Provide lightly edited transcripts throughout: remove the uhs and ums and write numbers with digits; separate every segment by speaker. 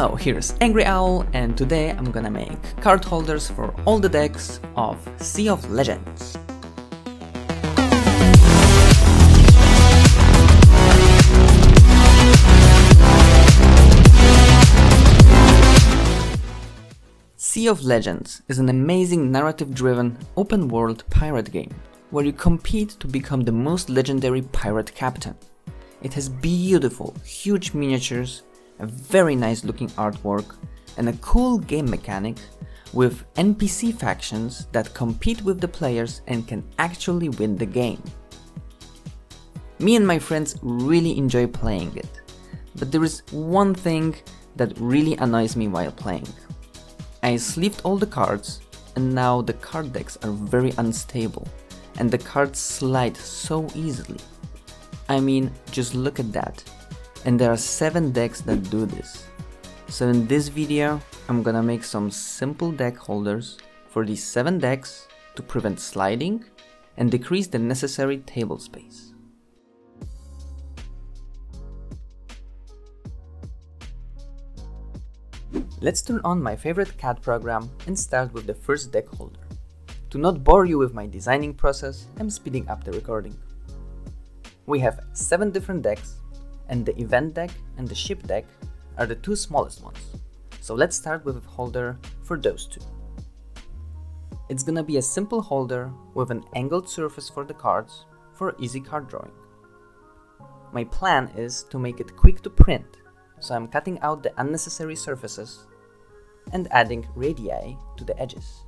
Speaker 1: Hello, here's AngryOwl, and today I'm gonna make card holders for all the decks of Sea of Legends. Sea of Legends is an amazing narrative-driven, open-world pirate game, where you compete to become the most legendary pirate captain. It has beautiful, huge miniatures, a very nice looking artwork, and a cool game mechanic with NPC factions that compete with the players and can actually win the game. Me and my friends really enjoy playing it, but there is one thing that really annoys me while playing. I sleeved all the cards, and now the card decks are very unstable, and the cards slide so easily. I mean, just look at that. And there are 7 decks that do this. So in this video, I'm gonna make some simple deck holders for these 7 decks to prevent sliding and decrease the necessary table space. Let's turn on my favorite CAD program and start with the first deck holder. To not bore you with my designing process, I'm speeding up the recording. We have 7 different decks, and the event deck and the ship deck are the 2 smallest ones. So let's start with a holder for those 2. It's gonna be a simple holder with an angled surface for the cards for easy card drawing. My plan is to make it quick to print, so I'm cutting out the unnecessary surfaces and adding radii to the edges.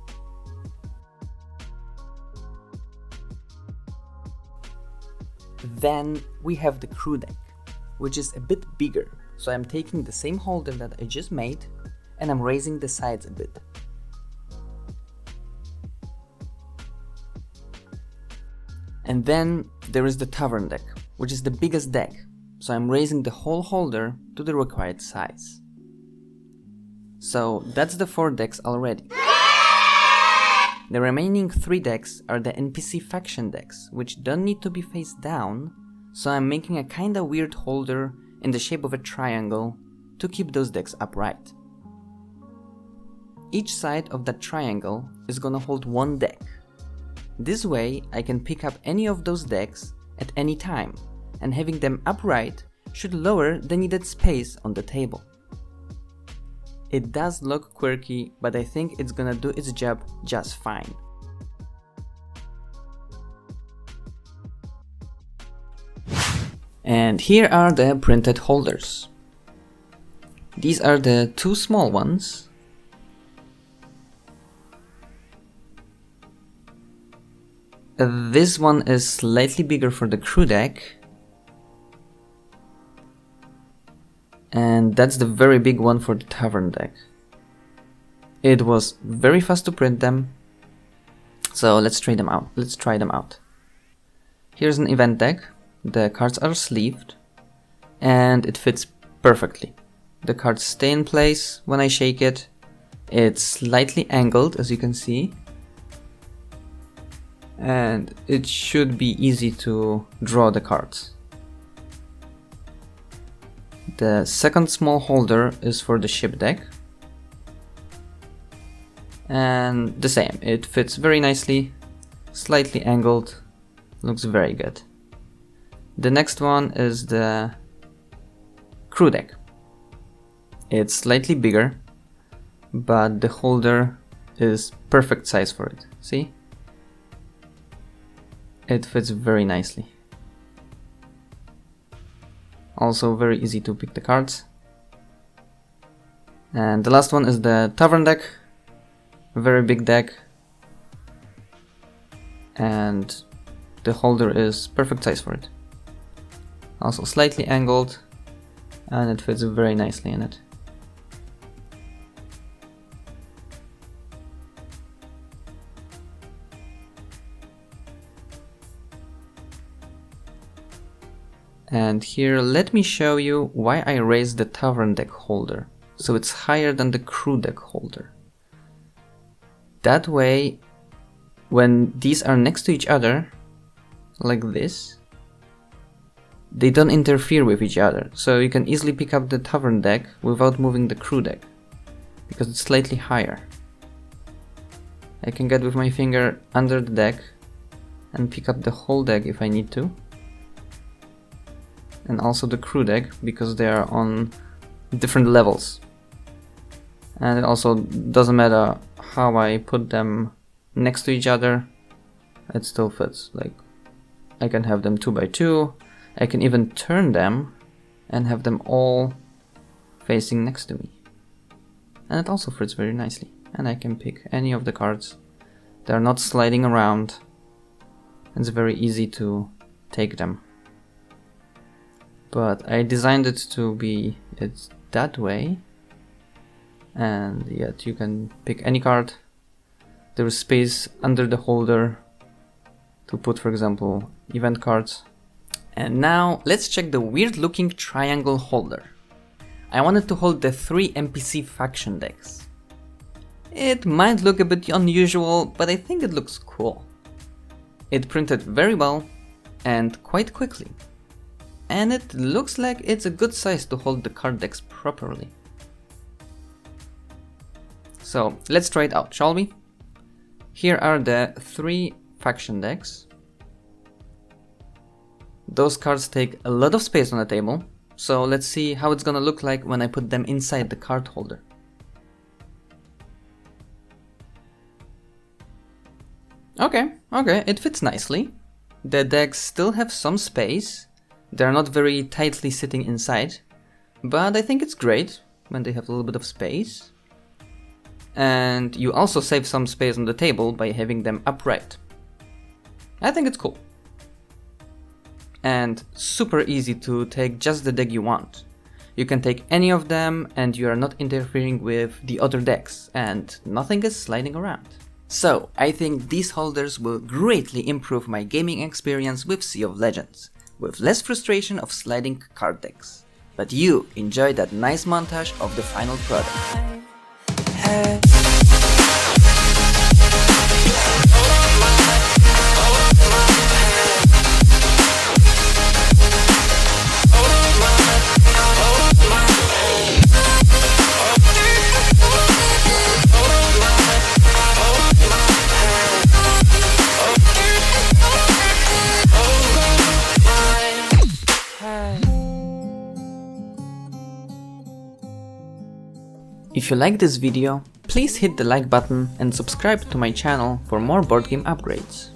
Speaker 1: Then we have the crew deck, which is a bit bigger, so I'm taking the same holder that I just made and I'm raising the sides a bit. And then there is the tavern deck, which is the biggest deck, so I'm raising the whole holder to the required size. So that's the 4 decks already. The remaining 3 decks are the NPC faction decks, which don't need to be face down, so I'm making a kinda weird holder in the shape of a triangle to keep those decks upright. Each side of that triangle is gonna hold 1 deck. This way I can pick up any of those decks at any time, and having them upright should lower the needed space on the table. It does look quirky, but I think it's gonna do its job just fine. And here are the printed holders. These are the 2 small ones. This one is slightly bigger for the crew deck. And that's the very big one for the tavern deck. It was very fast to print them, so let's try them out. Here's an event deck. The cards are sleeved, and it fits perfectly. The cards stay in place when I shake it. It's slightly angled, as you can see, and it should be easy to draw the cards. The second small holder is for the ship deck, and the same, it fits very nicely, slightly angled, looks very good. The next one is the crew deck. It's slightly bigger, but the holder is perfect size for it, see? It fits very nicely. Also very easy to pick the cards. And the last one is the tavern deck, a very big deck, and the holder is perfect size for it. Also slightly angled, and it fits very nicely in it. And here, let me show you why I raised the tavern deck holder, so it's higher than the crew deck holder. That way, when these are next to each other, like this, they don't interfere with each other, so you can easily pick up the tavern deck without moving the crew deck, because it's slightly higher. I can get with my finger under the deck and pick up the whole deck if I need to. And also the crew deck, because they are on different levels. And it also doesn't matter how I put them next to each other, it still fits. Like, I can have them 2 by 2, I can even turn them and have them all facing next to me. And it also fits very nicely. And I can pick any of the cards. They're not sliding around. It's very easy to take them. But I designed it to be it's that way. And yet you can pick any card. There is space under the holder to put, for example, event cards. And now let's check the weird looking triangle holder. I wanted to hold the 3 NPC faction decks. It might look a bit unusual, but I think it looks cool. It printed very well and quite quickly. And it looks like it's a good size to hold the card decks properly. So let's try it out, shall we? Here are the 3 faction decks. Those cards take a lot of space on the table, so let's see how it's gonna look like when I put them inside the card holder. Okay, it fits nicely. The decks still have some space. They're not very tightly sitting inside, but I think it's great when they have a little bit of space. And you also save some space on the table by having them upright. I think it's cool. And super easy to take just the deck you want. You can take any of them and you are not interfering with the other decks and nothing is sliding around. So I think these holders will greatly improve my gaming experience with Sea of Legends, with less frustration of sliding card decks. But you enjoy that nice montage of the final product. If you like this video, please hit the like button and subscribe to my channel for more board game upgrades.